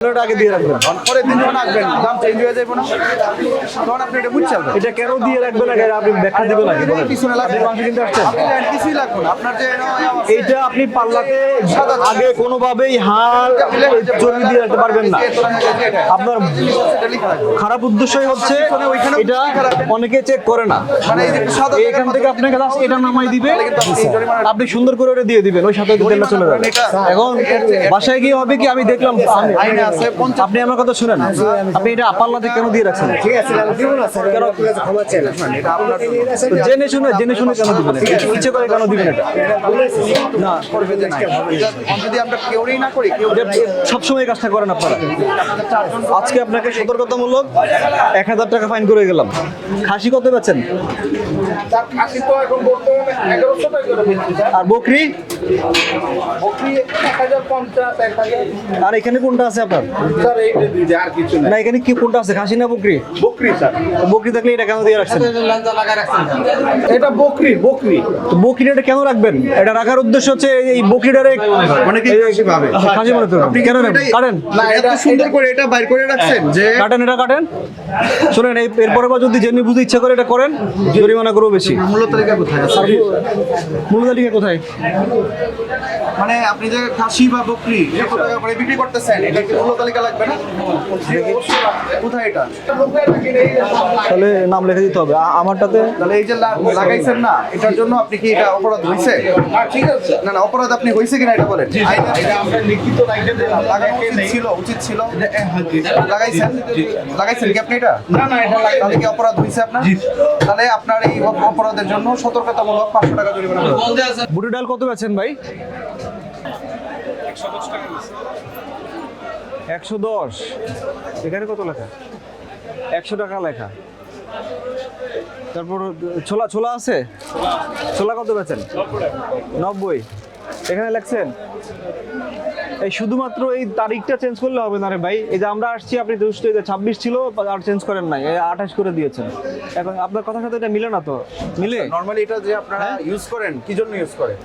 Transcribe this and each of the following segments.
আগে দিয়ে রাখবেন, পরে দিন যখন আসবেন দাম চেঞ্জ হয়ে যাবে না, তখন আপনি এটা বুঝছেন। এটা কেন দিয়ে রাখবেন আগে আপনি ব্যাখ্যা দিবেন নাকি বলেন? পিছনে লাগবে, আপনি মাংস কিনতে আসছেন, কিছুই লাগবে না আপনার যে এইটা আপনি পাল্লাতে আগে কোনোভাবেই হাড় চর্বি দিয়ে রাখতে পারবেন না। আপনার খারাপ উদ্দেশ্যই হচ্ছে এটা অনেকে চেক করে না, এখান থেকে আপনাকে এটা নামাই দিবে, আপনি সুন্দর করে ওটা দিয়ে দিবেন, ওই সাথে তেলটা চলে যাবে। এখন বাসায় গিয়ে হবে কি, আমি দেখলাম আপনি আমার কথা শুনেন, আপনি এটা পাল্লাতে কেন দিয়ে রাখছেন? ঠিক আছে, ক্ষমা চাই না। জেনে শুনে কেন দিবেন? ইচ্ছে করে কেন দিবেন এটা? না, যদি আমরা কেউই না করি, সবসময় কাজটা করেন আপনারা। আজকে আপনাকে সতর্কতামূলক 1000 টাকা ফাইন করে গেলাম। খাসি কত বেচেন? আর বকরি? আর এখানে কোনটা আছে আপনার? না, এখানে কি কোনটা আছে, খাসি না বকরি? বকরি থাকলে এটা কেন দিয়ে রাখছেন? এটা বকরি তো বকরিটা কেন রাখবেন? এটা রাখার উদ্দেশ্য হচ্ছে এই বকরিটারে খাসি মনে করবেন। কেন কাটেন না, এত সুন্দর করে এটা বাইর করে রাখছেন যে কাটেন, এটা কাটেন। শুনেন, এরপরে যদি জেনে বুঝে ইচ্ছা করে এটা করেন, জরিমানা করবো বেশি। মূল্য তালিকা কোথায় আছে? মূল্য তালিকা কোথায়? মানে আপনি যে খাসি বা বকরি কত টাকা করে বিক্রি করতেছেন, এটা কি মূল্য তালিকা লাগবে না? কোথায় এটা? তাহলে নাম লিখে দিতে হবে আমারটাতে। তাহলে এই যে লাগাইছেন না, এটার জন্য আপনি কি এটা অপরাধ হইছে? ঠিক আছে, না না, অপরাধ আপনি হইছে কিনা এটা বলেন। আমরা লিখিত লাগানো উচিত ছিল। লাগাইছেন কি আপনি এটা? না না, এটা তাহলে কি অপরাধ হইছে আপনার? তাহলে আপনার এই অপরাধের জন্য সতর্কতামূলক 500 টাকা জরিমানা করতে হবে। বুটি ডাল কত বেচেন ভাই? 110। এখানে কত লেখা? 100 টাকা লেখা। তারপর ছোলা আছে? ছোলা কত বেচেন? 90। এখানে লেখছেন এই শুধুমাত্র এই তারিখটা চেঞ্জ করলে হবে না রে ভাই। এই যে আমরা আসছি, আপনি 26 ছিল আর চেঞ্জ করেন নাই, 28 করে দিয়েছেন। এখন আপনার কথার সাথে এটা মিলে না তো? মিলে? নরমালি এটা যে আপনারা ইউজ করেন, কি জন্য ইউজ করেন?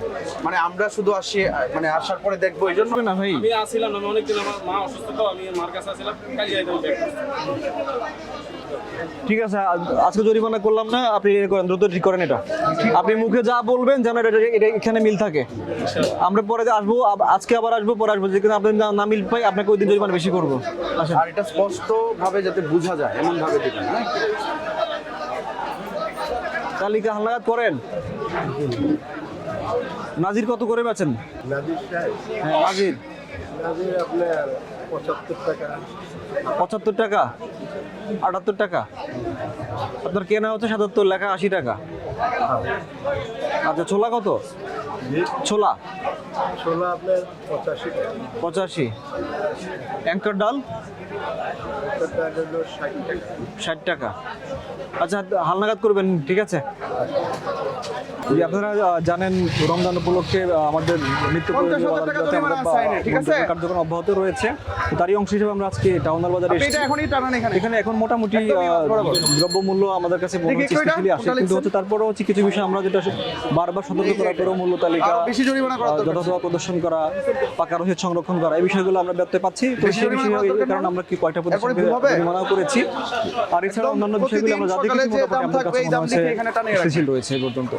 মানে আমরা শুধু আসি, মানে আসার পরে দেখবো এই জন্য না ভাই। আমি আসছিলাম না, অনেকদিন আমার মা অসুস্থ, তো আমি মার কাছে আসছিলাম, কাজে যাইতাম। ঠিক আছে, আজকে জরিমানা করলাম না, আপনি করেন, দ্রুত ঠিক করেন এটা। আপনি মুখে যা বলবেন যেন এটা এখানে মিল থাকে। আমরা পরে আসবো, আজকে আবার আসবো, পরে আসবো, যেখানে আপনি না মিল পাই আপনাকে ওই দিন জরিমানা বেশি করবো। আসেন। আর এটা স্পষ্ট ভাবে যাতে বোঝা যায় এমন ভাবে দিবেন। তালিকা হালনাগাদ করেন। নাজির কত করে বেচেন? হ্যাঁ, নাজির আপনার 75 টাকা। 75 টাকা, 78 টাকা। আপনার কেনা হচ্ছে 77, লেখা 80 টাকা। আচ্ছা, ছোলা কত? ছোলা আপনার 85 টাকা। 85। অ্যাঙ্কার ডাল 60 টাকা। আচ্ছা, হালনাগাদ করবেন, ঠিক আছে? জি, আপনারা জানেন রমজান উপলক্ষে আমাদের নিত্য কার্যক্রম অব্যাহত রয়েছে। তারই অংশ হিসেবে আমরা আজকে টাউনার বাজারে এসেছি। এখানে এখন মোটামুটি দ্রব্যমূল্য আমাদের কাছে মনে হচ্ছে স্পেশালি আসে, কিন্তু হচ্ছে তারপরেও হচ্ছে কিছু বিষয় আমরা যেটা বারবার সতর্ক করার পরেও মূল্য তালিকা যথাযথ প্রদর্শন করা, পাকা রসিদ সংরক্ষণ করা, এই বিষয়গুলো আমরা ব্যত্যয় পাচ্ছি। তো সেই বিষয়ে এই কারণে আমরা কি কয়টা প্রদর্শন জরিমানা করেছি। আর এছাড়া অন্যান্য বিষয়গুলো আমরা যা দেখেছি মোটামুটি আমাদের কাছে মনে হচ্ছে স্থিতিশীল রয়েছে এই পর্যন্ত।